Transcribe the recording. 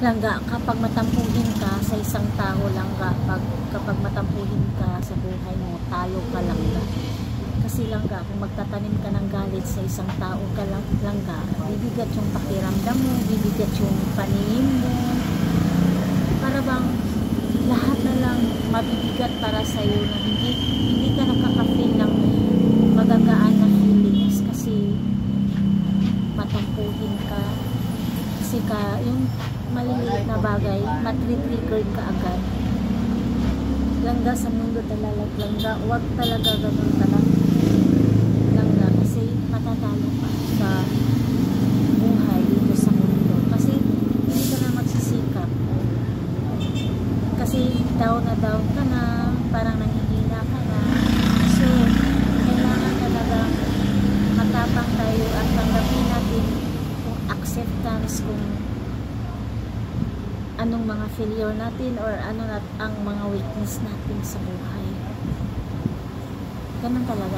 Langga, kapag matampuhin ka sa isang tao, langga, kapag matampuhin ka sa buhay mo, talo ka, langga. Kasi langga, kung magtatanim ka ng galit sa isang tao ka, langga, bibigat yung pakiramdam mo, bibigat yung paningin mo. Para bang lahat na lang mabibigat para sa'yo na hindi ka nakaka-feel ng magagaan na feelings kasi matampuhin ka. Kasi yung maliliit na bagay, matri-triggered ka agad. Langga, sa mundo talaga, langga, huwag talaga ganun talaga. Langga, kasi matatalo ka sa buhay dito sa mundo. Kasi hindi ka na magsisikap. Kasi down na down ka na, parang nanghihina ka na. So, kailangan talaga matapang tayo at tanggapin natin kung acceptance, kung anong mga failure natin or ano ang mga weakness natin sa buhay. Ganun talaga.